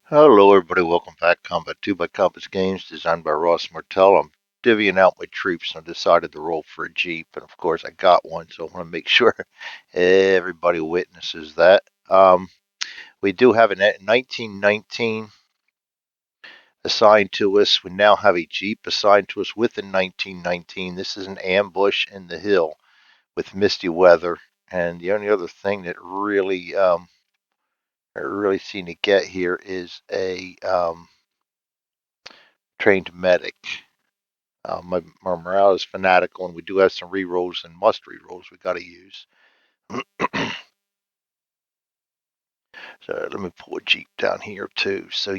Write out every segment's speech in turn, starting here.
Hello, everybody. Welcome back. Combat 2 by Compass Games, designed by Ross Martell. I'm divvying out my troops, and I decided to roll for a Jeep. And of course, I got one, so I want to make sure everybody witnesses that. We do have a 1919 assigned to us. We now have a Jeep assigned to us with a 1919. This is an ambush in the hill with misty weather. And the only other thing that I really seem to get here is a trained medic. My morale is fanatical, and we do have some rerolls and must rerolls we got to use. So let me pull a Jeep down here too. So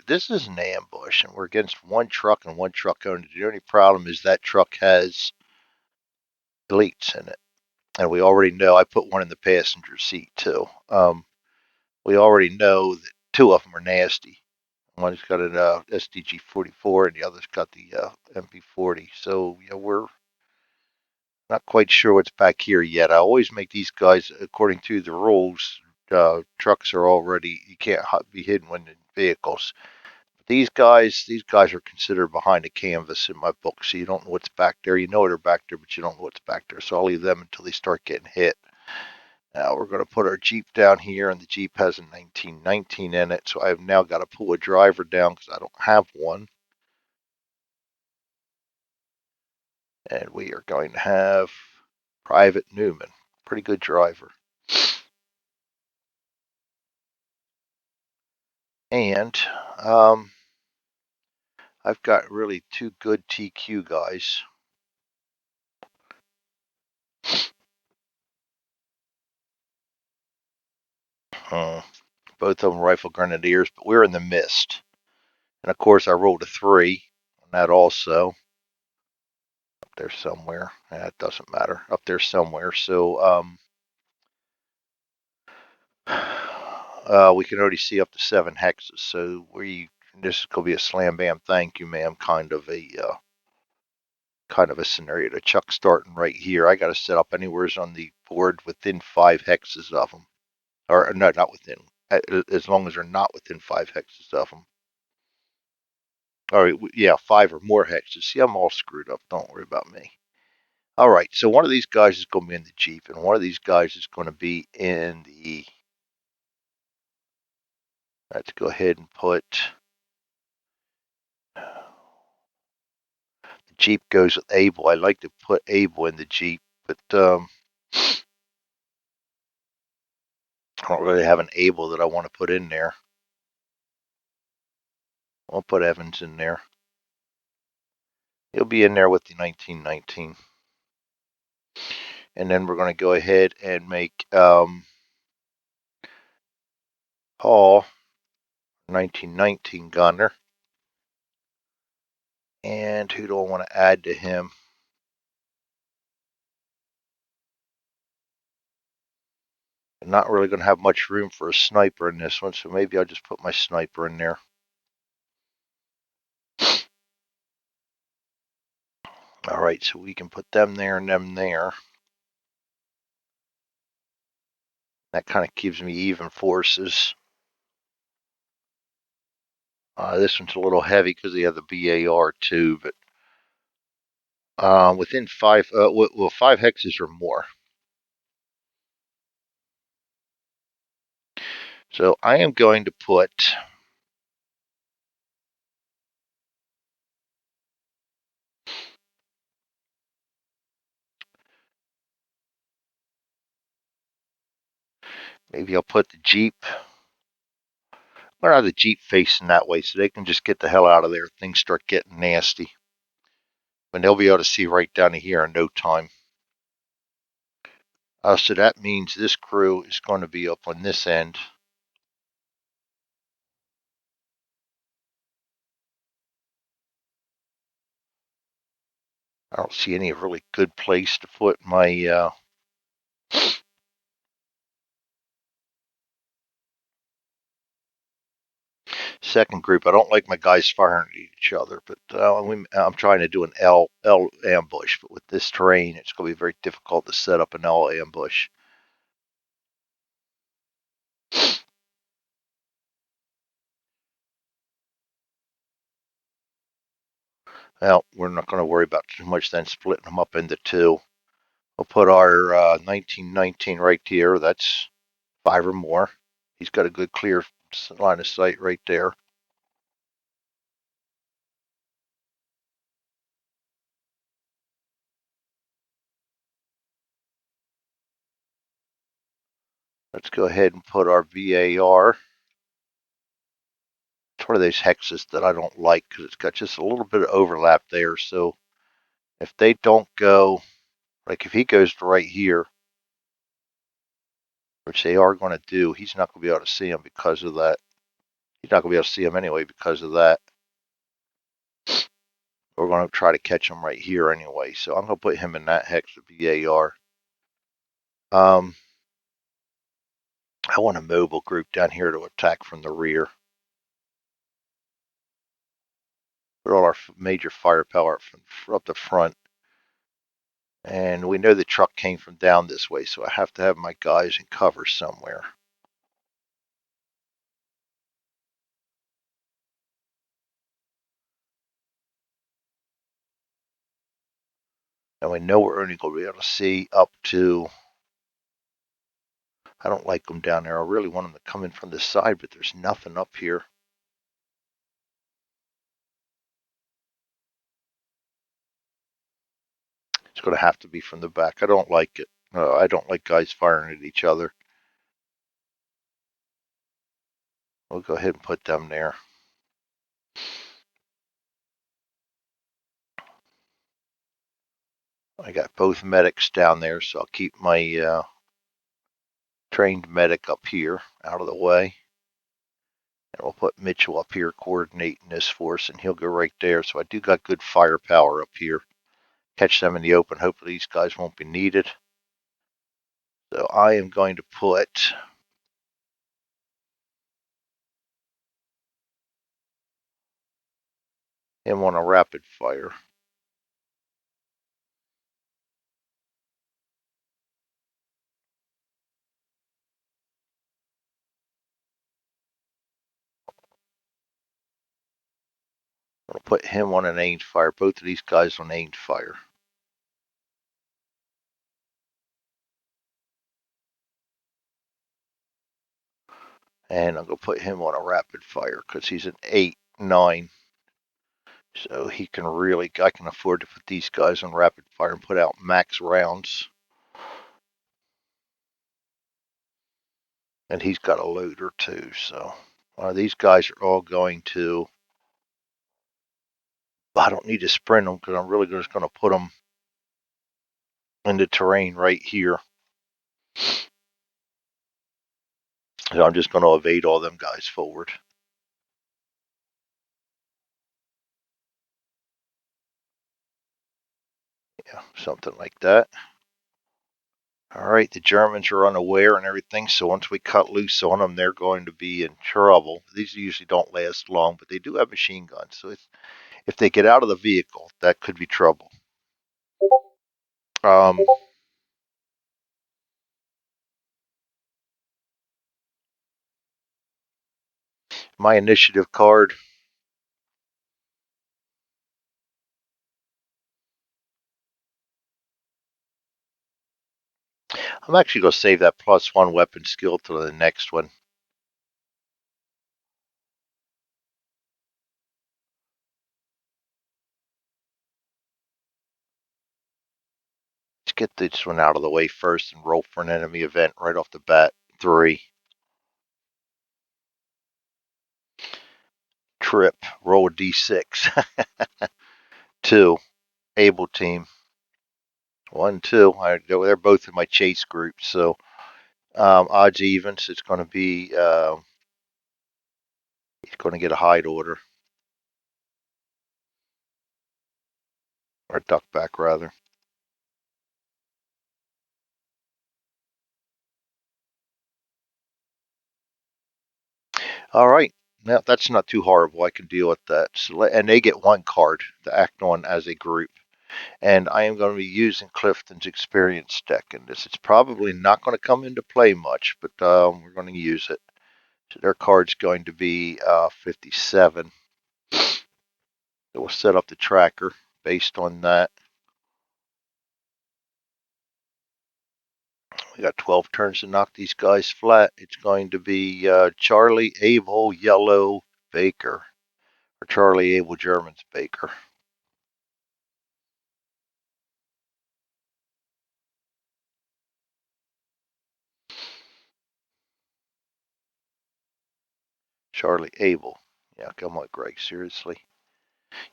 this is an ambush, and we're against one truck and one truck owner. The only problem is that truck has elites in it, and we already know. I put one in the passenger seat too. We already know that two of them are nasty. One's got an SDG 44, and the other's got the MP40. So we're not quite sure what's back here yet. I always make these guys, according to the rules, trucks are already, you can't be hidden when in vehicles. But these guys are considered behind the canvas in my book, so you don't know what's back there. You know they're back there, but you don't know what's back there. So I'll leave them until they start getting hit. Now we're going to put our Jeep down here, and the Jeep has a 1919 in it, so I've now got to pull a driver down because I don't have one. And we are going to have Private Newman, pretty good driver. And I've got really two good TQ guys. Both of them rifle grenadiers, but we're in the mist. And of course, I rolled a 3 on that also. Up there somewhere. It doesn't matter. Up there somewhere. So we can already see up to 7 hexes. So this is going to be a slam bam thank you ma'am kind of a scenario. The Chuck starting right here. I got to set up anywhere on the board within 5 hexes of them. Or no, not within. As long as they're not within 5 hexes of them. All right, yeah, 5 or more hexes. See, I'm all screwed up. Don't worry about me. All right, so one of these guys is going to be in the Jeep, and one of these guys is going to be in the. Let's go ahead and put. The Jeep goes with Abel. I like to put Abel in the Jeep, but I don't really have an Abel that I want to put in there. I'll put Evans in there. He'll be in there with the 1919. And then we're going to go ahead and make Paul 1919 gunner. And who do I want to add to him? I'm not really going to have much room for a sniper in this one, so maybe I'll just put my sniper in there. All right, so we can put them there and them there. That kind of gives me even forces. This one's a little heavy because they have the BAR too, but within 5, 5 hexes or more. So I am going to put. Maybe I'll put the Jeep. I'm going to have the Jeep facing that way so they can just get the hell out of there if things start getting nasty. And they'll be able to see right down to here in no time. So that means this crew is going to be up on this end. I don't see any really good place to put my second group. I don't like my guys firing at each other, but I'm trying to do an L ambush. But with this terrain, it's going to be very difficult to set up an L ambush. Well, we're not going to worry about too much then splitting them up into two. We'll put our 1919 right here. That's 5 or more. He's got a good clear line of sight right there. Let's go ahead and put our VAR. It's one of those hexes that I don't like because it's got just a little bit of overlap there. So if they don't go, like if he goes to right here, which they are going to do, he's not going to be able to see him because of that. He's not going to be able to see him anyway because of that. We're going to try to catch him right here anyway. So I'm going to put him in that hex of VAR. I want a mobile group down here to attack from the rear. Put all our major firepower up the front. And we know the truck came from down this way, so I have to have my guys in cover somewhere. And we know we're only going to be able to see up to, I don't like them down there. I really want them to come in from this side, but there's nothing up here. It's going to have to be from the back. I don't like it. I don't like guys firing at each other. We'll go ahead and put them there. I got both medics down there, so I'll keep my trained medic up here out of the way. And we'll put Mitchell up here coordinating this force, and he'll go right there. So I do got good firepower up here. Catch them in the open. Hopefully these guys won't be needed. So I am going to put him on a rapid fire. I'm going to put him on an aimed fire. Both of these guys on aimed fire. And I'm going to put him on a rapid fire because he's an 8, 9. So he can really, I can afford to put these guys on rapid fire and put out max rounds. And he's got a loader too. So these guys are all going to, I don't need to sprint them because I'm really just going to put them in the terrain right here. So I'm just going to evade all them guys forward. Yeah, something like that. All right, the Germans are unaware and everything, so once we cut loose on them, they're going to be in trouble. These usually don't last long, but they do have machine guns, so if they get out of the vehicle, that could be trouble. My initiative card. I'm actually going to save that +1 weapon skill to the next one. Let's get this one out of the way first and roll for an enemy event right off the bat. 3. Trip. Roll a d6. 2. Able team. 1, 2. They're both in my chase group, so odds evens. It's going to be he's going to get a hide order or a duck back rather. All right. Now that's not too horrible. I can deal with that. So, and they get 1 card to act on as a group. And I am going to be using Clifton's experience deck in this. It's probably not going to come into play much, but we're going to use it. So their card's going to be 57. So we'll set up the tracker based on that. We got 12 turns to knock these guys flat. It's going to be Charlie, Abel, Yellow, Baker. Or Charlie, Abel, Germans, Baker. Charlie, Abel. Yeah, come on, Greg, seriously.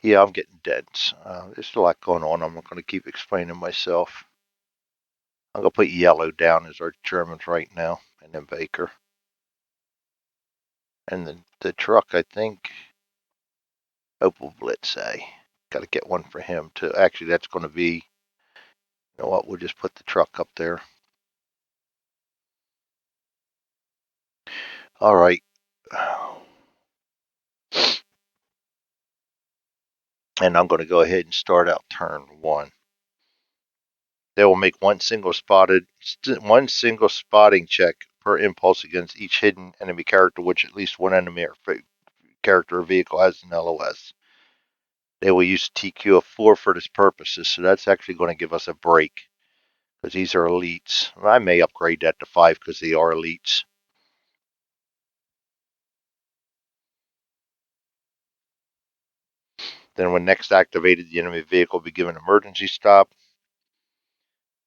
Yeah, I'm getting dense. There's a lot going on. I'm not going to keep explaining myself. I'm going to put Yellow down as our Germans right now, and then Baker. And the truck, I think, Opel Blitz, got to get one for him too. Actually, that's going to be, you know what, we'll just put the truck up there. All right. And I'm going to go ahead and start out turn one. They will make one single spotting check per impulse against each hidden enemy character, which at least one enemy or character or vehicle has an LOS. They will use TQ of 4 for this purposes, so that's actually going to give us a break because these are elites. I may upgrade that to 5 because they are elites. Then when next activated, the enemy vehicle will be given emergency stop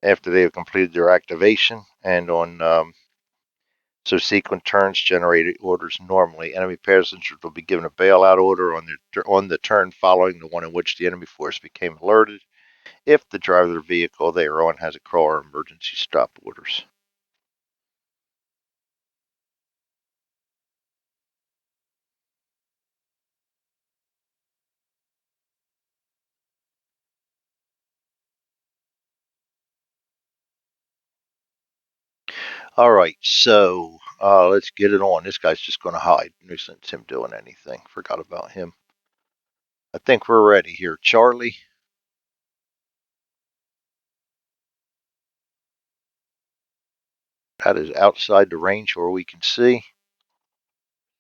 after they have completed their activation, and on subsequent turns generated orders normally. Enemy passengers will be given a bailout order on the turn following the one in which the enemy force became alerted, if the driver of the vehicle they are on has a crawl or emergency stop orders. All right, so let's get it on. This guy's just going to hide. No sense him doing anything. Forgot about him. I think we're ready here. Charlie. That is outside the range where we can see.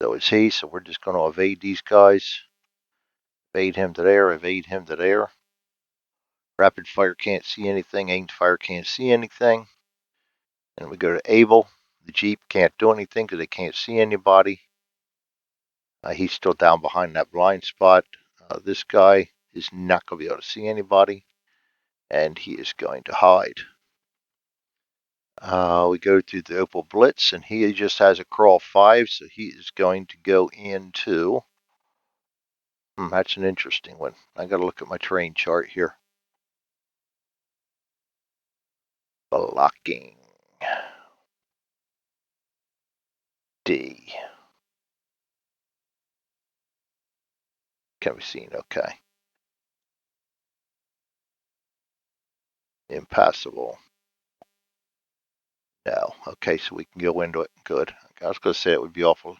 So is he, so we're just going to evade these guys. Evade him to there, evade him to there. Rapid fire can't see anything. Aimed fire can't see anything. And we go to Abel. The Jeep can't do anything because they can't see anybody. He's still down behind that blind spot. This guy is not going to be able to see anybody. And he is going to hide. We go to the Opel Blitz, and he just has a crawl 5, so he is going to go into. That's an interesting one. I got to look at my terrain chart here. Blocking. D. Can be seen, okay. Impassable. No. Okay, so we can go into it. Good. I was going to say it would be awful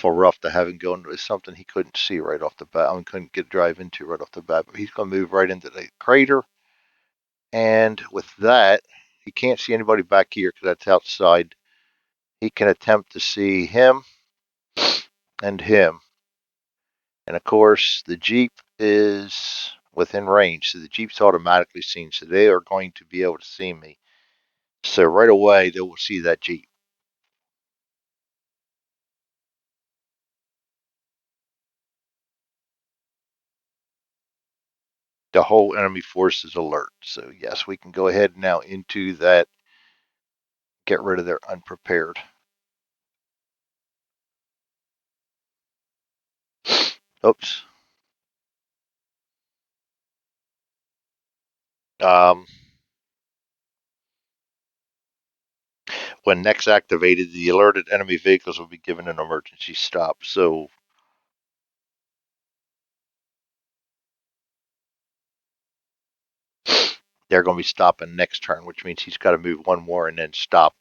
rough to have him go into something he couldn't see right off the bat. I mean, couldn't get drive into right off the bat. But he's going to move right into the crater. And with that, he can't see anybody back here because that's outside. He can attempt to see him and him. And of course, the Jeep is within range. So the Jeep's automatically seen. So they are going to be able to see me. So right away, they will see that Jeep. The whole enemy force is alert. So yes, we can go ahead now into that. Get rid of their unprepared. Oops. When next activated, the alerted enemy vehicles will be given an emergency stop. So they're going to be stopping next turn, which means he's got to move one more and then stop.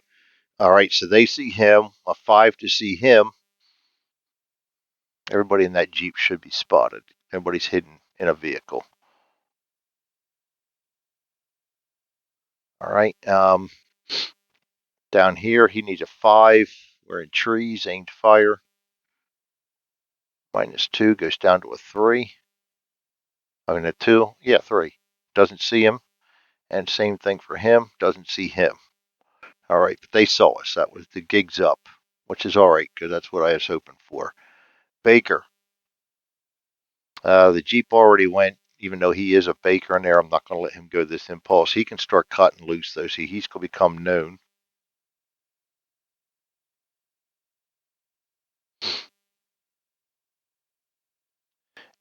All right, so they see him, a 5 to see him. Everybody in that Jeep should be spotted. Everybody's hidden in a vehicle. All right, down here, he needs a 5. We're in trees, aimed fire. -2 goes down to a 3. I mean, a 2, yeah, 3. Doesn't see him. And same thing for him, doesn't see him. All right, but they saw us. That was the gig's up, which is all right because that's what I was hoping for. Baker. The Jeep already went, even though he is a Baker in there. I'm not going to let him go this impulse. He can start cutting loose, though. See, he's going to become known.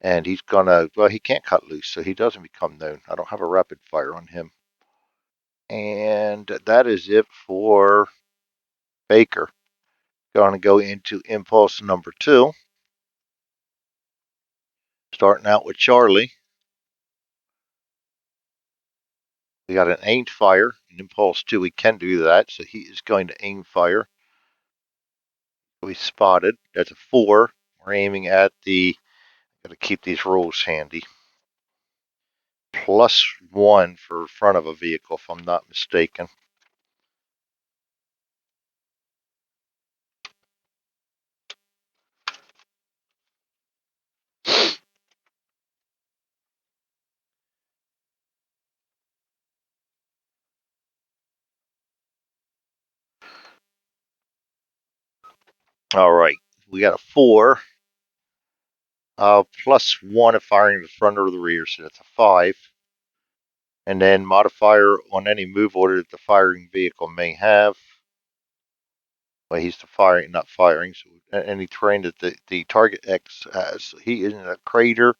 And he's going to, well, he can't cut loose, so he doesn't become known. I don't have a rapid fire on him. And that is it for Baker. Going to go into impulse number 2. Starting out with Charlie. We got an aimed fire. In impulse 2, we can do that. So he is going to aim fire. We spotted. That's a 4. We're aiming at the, got to keep these rules handy. +1 for front of a vehicle, if I'm not mistaken. All right, we got a 4. +1 if firing the front or the rear, so that's a 5. And then modifier on any move order that the firing vehicle may have. Well, he's the firing, not firing. So any terrain that the target X has. So he is in a crater.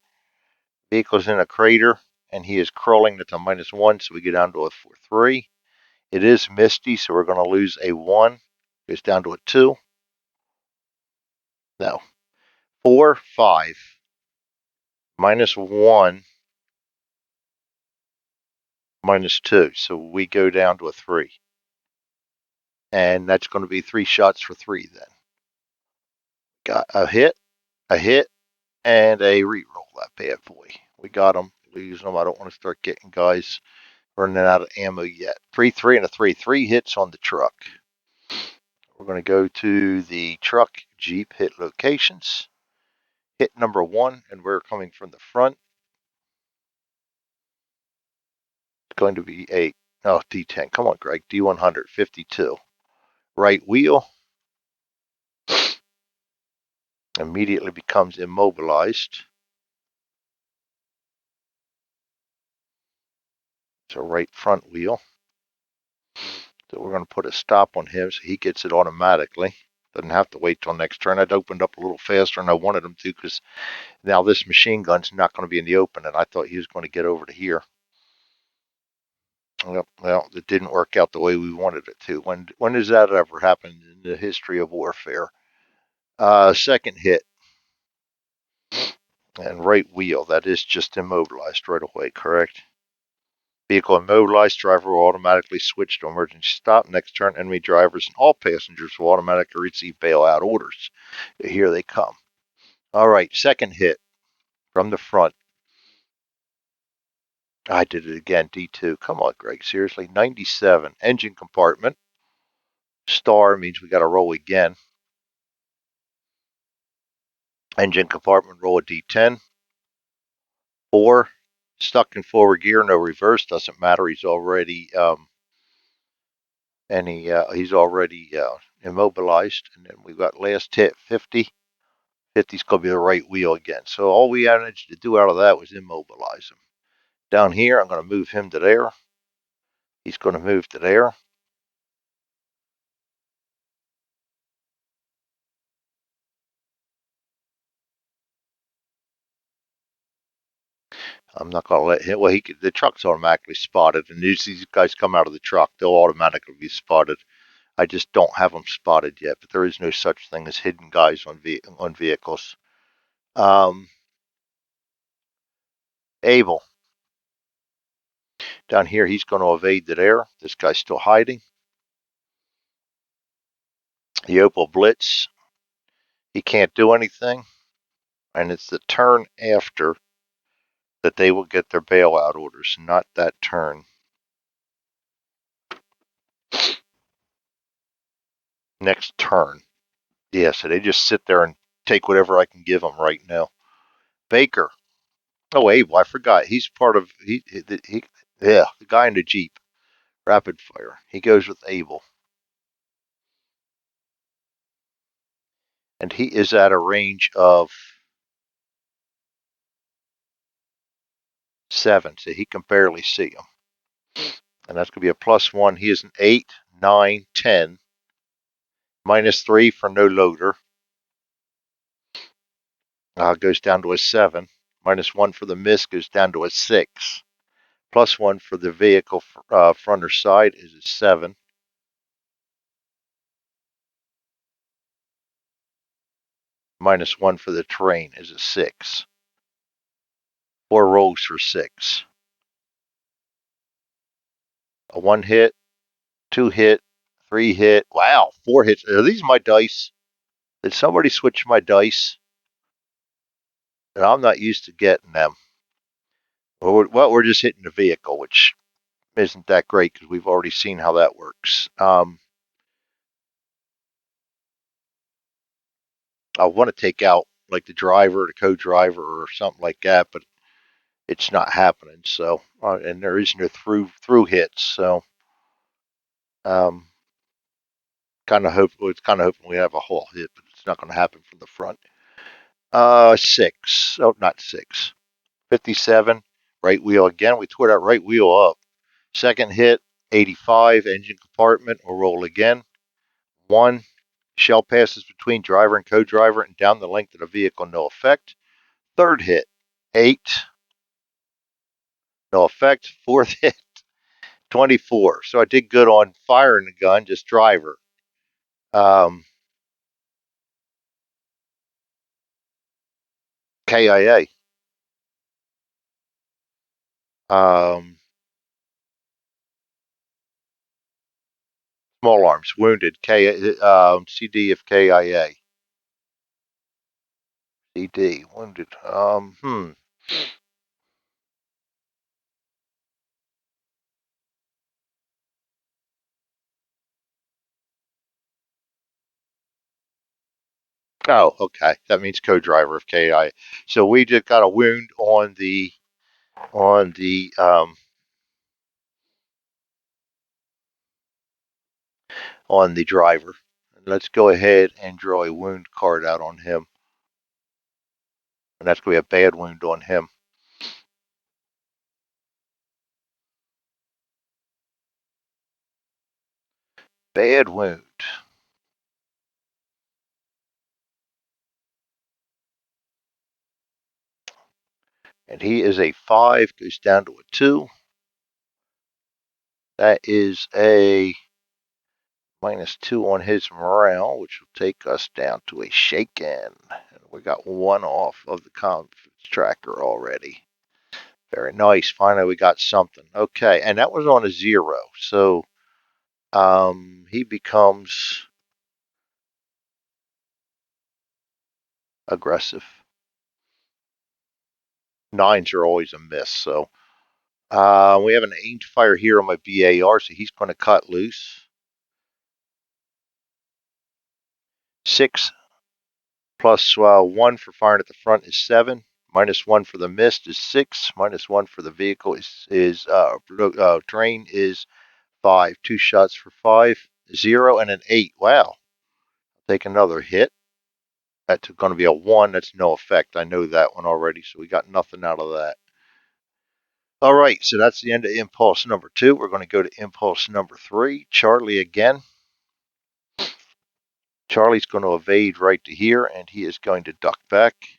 Vehicle's in a crater, and he is crawling. That's a -1, so we get down to a 4-3. It is misty, so we're going to lose a 1. Goes down to a 2. No. 4, 5. -1. -2. So we go down to a 3. And that's going to be 3 shots for 3 then. Got a hit, and a reroll. That bad boy. We got them. Lose them. I don't want to start getting guys running out of ammo yet. 3, 3, and a 3. 3 hits on the truck. We're going to go to the truck Jeep hit locations. Hit number 1, and we're coming from the front. It's going to be a, oh, D10. Come on, Greg. D100, 52. Right wheel. Immediately becomes immobilized. So right front wheel. So we're going to put a stop on him so he gets it automatically. Doesn't have to wait till next turn. I'd opened up a little faster than I wanted him to because now this machine gun's not going to be in the open, and I thought he was going to get over to here. Well, it didn't work out the way we wanted it to. When has that ever happened in the history of warfare? Second hit. And right wheel. That is just immobilized right away, correct? Vehicle immobilized, driver will automatically switch to emergency stop. Next turn, enemy drivers and all passengers will automatically receive bailout orders. Here they come. All right, second hit from the front. I did it again, D2. Come on, Greg, seriously. 97, engine compartment. Star means we got to roll again. Engine compartment, roll a D10. 4, stuck in forward gear, no reverse, doesn't matter. He's already he's already immobilized. And then we've got last hit 50. 50's going to be the right wheel again. So all we managed to do out of that was immobilize him. Down here, I'm going to move him to there. He's going to move to there. I'm not going to let him. Well, the truck's automatically spotted, and these guys come out of the truck, they'll automatically be spotted. I just don't have them spotted yet, but there is no such thing as hidden guys on vehicles. Abel. Down here, he's going to evade the air. This guy's still hiding. The Opel Blitz. He can't do anything. And it's the turn after that they will get their bailout orders, not that turn. Next turn. Yeah, so they just sit there and take whatever I can give them right now. Baker. Oh, Abel, I forgot. He's part of yeah, the guy in the Jeep, rapid fire. He goes with Abel, and he is at a range of 7, so he can barely see him. And that's going to be a +1. He is an 8, 9, 10. -3 for no loader. Goes down to a 7. -1 for the miss goes down to a 6. +1 for the vehicle front or side is a 7. -1 for the terrain is a 6. 4 rolls for 6. A 1 hit, 2 hit, 3 hit. Wow, 4 hits. Are these my dice? Did somebody switch my dice? And I'm not used to getting them. Well, we're just hitting the vehicle, which isn't that great because we've already seen how that works. I want to take out like the driver, the co-driver, or something like that, but it's not happening. So, and there is no through hits. So, um, it's kind of hoping we have a whole hit, but it's not going to happen from the front. 6. Oh, not 6. 57. Right wheel again. We tore that right wheel up. Second hit, 85. Engine compartment. We'll roll again. 1. Shell passes between driver and co-driver and down the length of the vehicle. No effect. Third hit, 8. No effect. Fourth hit, 24. So I did good on firing the gun, just driver. KIA. Small arms, wounded. CD of KIA. CD, wounded. Oh, okay. That means co-driver of KIA. So we just got a wound on the on the on the driver. Let's go ahead and draw a wound card out on him. And that's going to be a bad wound on him. Bad wound. And he is a 5, goes down to a 2. That is a -2 on his morale, which will take us down to a shaken. And we got 1 off of the confidence tracker already. Very nice. Finally, we got something. Okay, and that was on a 0. So he becomes aggressive. 9s are always a miss. So we have an aimed fire here on my BAR, so he's going to cut loose. 6 plus 1 for firing at the front is 7. -1 for the mist is 6. -1 for the vehicle is terrain is 5. 2 shots for 5. 0 and an 8. Wow. Take another hit. That's going to be a 1. That's no effect. I know that one already, so we got nothing out of that. All right, so that's the end of impulse number 2. We're going to go to impulse number 3. Charlie again. Charlie's going to evade right to here, and he is going to duck back.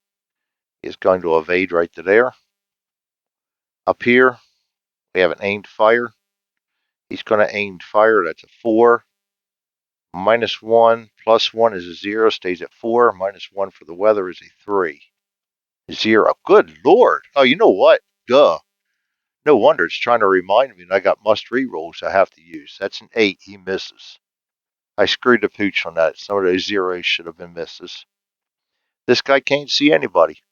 He is going to evade right to there. Up here, we have an aimed fire. He's going to aimed fire. That's a 4. -1 plus 1 is a 0. Stays at 4. -1 for the weather is a 3. 0. Good Lord. Oh, you know what? Duh. No wonder it's trying to remind me that I got must re-rolls I have to use. That's an 8. He misses. I screwed the pooch on that. Some of those zeros should have been misses. This guy can't see anybody.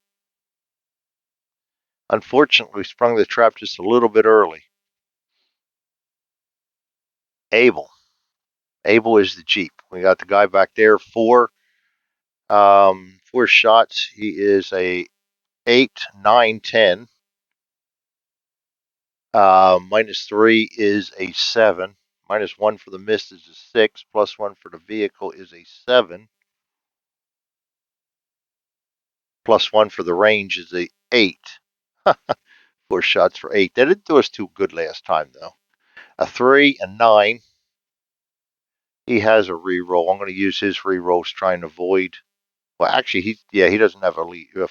Unfortunately, we sprung the trap just a little bit early. Abel. Abel is the Jeep. We got the guy back there. 4 shots. He is a 8, 9, 10. -3 is a 7. -1 for the mist is a 6. +1 for the vehicle is a 7. +1 for the range is a 8. 4 shots for 8. That didn't do us too good last time, though. A 3, a 9. He has a reroll. I'm going to use his rerolls trying to avoid. Well, actually, he doesn't have a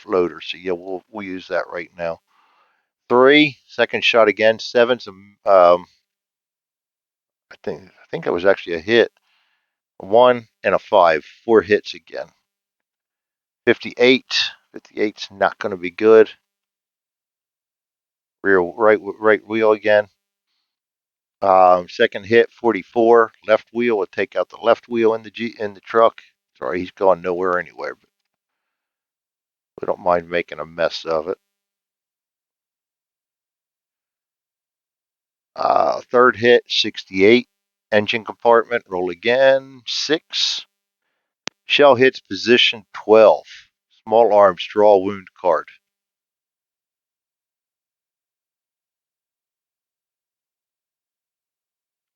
loader, so yeah, we'll use that right now. 3, second shot again. 7's I think it was actually a hit. A 1 and a 5. 4 hits again. 58. 58's not going to be good. Right wheel again. Second hit, 44. Left wheel will take out the left wheel in the truck. Sorry, he's going nowhere anywhere, but we don't mind making a mess of it. Third hit, 68. Engine compartment, roll again, 6. Shell hits position 12. Small arms, draw a wound card.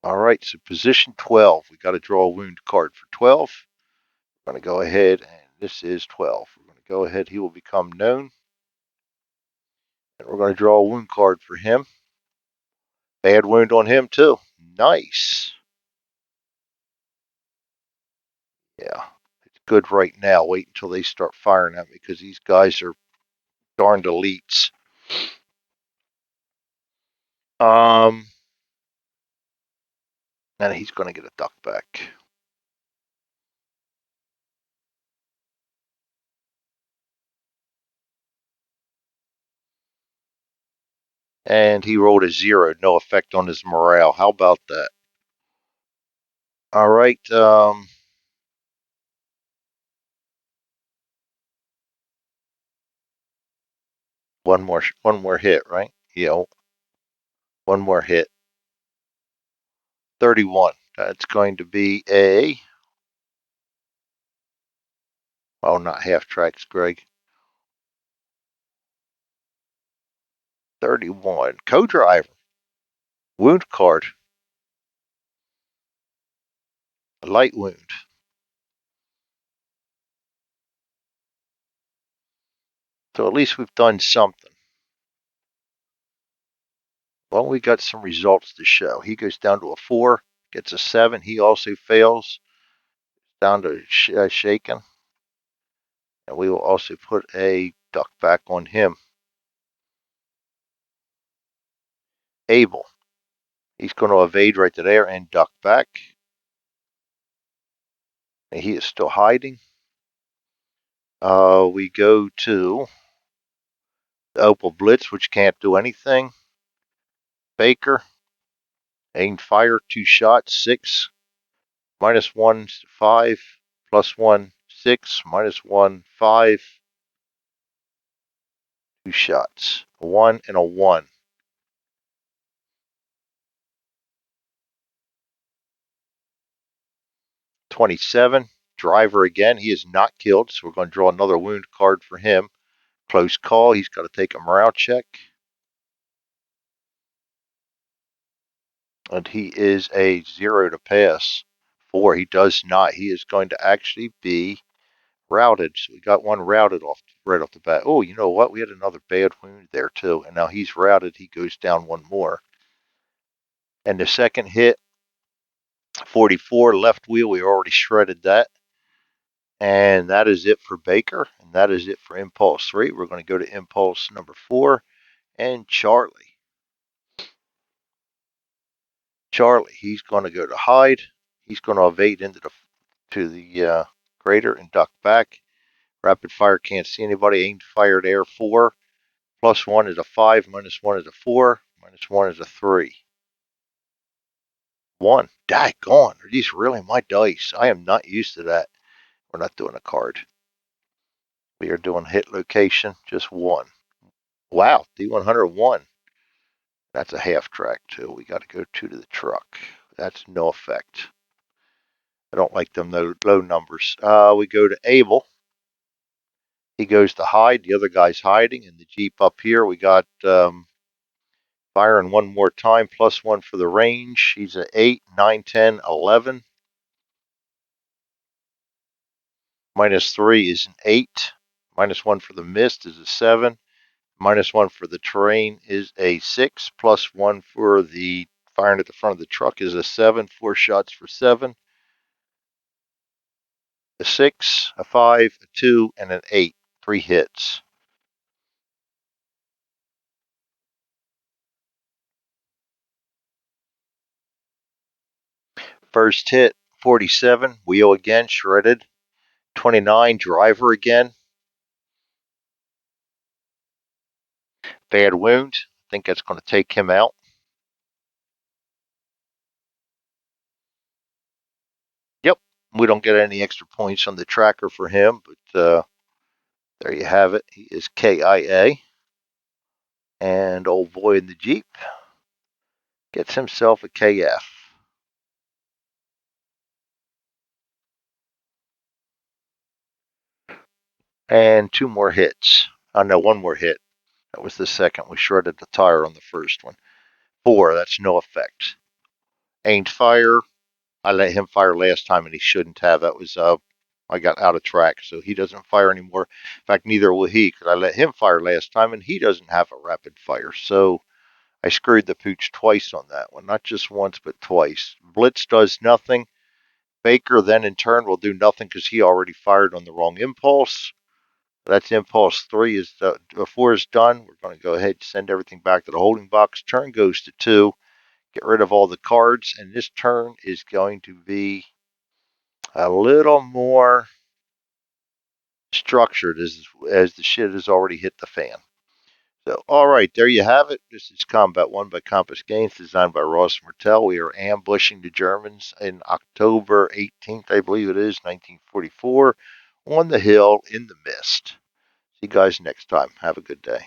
All right, so position 12. We got to draw a wound card for 12. We're going to go ahead, and this is 12. We're going to go ahead, he will become known. And we're going to draw a wound card for him. Bad wound on him, too. Nice. Yeah, it's good right now. Wait until they start firing at me, because these guys are darned elites. And he's going to get a duck back. And he rolled a 0. No effect on his morale. How about that? All right. One more hit, right? Yeah, one more hit. 31. That's going to be a. Oh, not half tracks, Greg. 31. Co-driver. Wound card. A light wound. So at least we've done something. Well, we got some results to show. He goes down to a 4, gets a 7. He also fails. Down to shaken. And we will also put a duck back on him. Abel. He's going to evade right there and duck back. And he is still hiding. We go to the Opel Blitz, which can't do anything. Baker. Aim fire, 2 shots, 6. -1, 5. +1, 6. -1, 5. 2 shots. A 1 and a 1. 27. Driver again. He is not killed, so we're going to draw another wound card for him. Close call. He's got to take a morale check. And he is a 0 to pass. 4. He does not. He is going to actually be routed. So we got one routed right off the bat. Oh, you know what? We had another bad wound there, too. And now he's routed. He goes down one more. And the second hit, 44, left wheel. We already shredded that. And that is it for Baker. And that is it for Impulse 3. We're going to go to Impulse number 4 and Charlie. Charlie, he's going to go to hide. He's going to evade into the crater and duck back. Rapid fire, can't see anybody. Aimed fired air 4. +1 is a 5. -1 is a 4. -1 is a 3. 1. Daggone. Are these really my dice? I am not used to that. We're not doing a card. We are doing hit location, just 1. Wow, D101. That's a half track, too. We got to go 2 to the truck. That's no effect. I don't like them low numbers. We go to Abel. He goes to hide. The other guy's hiding. And the Jeep up here, we got firing one more time, +1 for the range. He's an 8, 9, 10, 11. -3 is an 8. -1 for the mist is a 7. -1 for the terrain is a 6. +1 for the firing at the front of the truck is a 7. 4 shots for 7. A 6, a 5, a 2, and an 8. 3 hits. First hit, 47. Wheel again, shredded. 29, driver again. Bad wound. I think that's going to take him out. Yep. We don't get any extra points on the tracker for him, but there you have it. He is KIA. And old boy in the Jeep gets himself a KF. And 2 more hits. Oh, no, 1 more hit. That was the second. We shredded the tire on the first one. 4, that's no effect. Aimed fire. I let him fire last time and he shouldn't have. That was, I got out of track, so he doesn't fire anymore. In fact, neither will he, because I let him fire last time and he doesn't have a rapid fire. So I screwed the pooch twice on that one. Not just once, but twice. Blitz does nothing. Baker then in turn will do nothing because he already fired on the wrong impulse. That's impulse 3. Is 4 is done. We're going to go ahead and send everything back to the holding box. Turn goes to 2. Get rid of all the cards, and this turn is going to be a little more structured as the shit has already hit the fan. So, all right, there you have it. This is Combat 1 by Compass Games, designed by Ross Martel. We are ambushing the Germans in October 18th, I believe it is, 1944, on the hill in the mist. See you guys next time. Have a good day.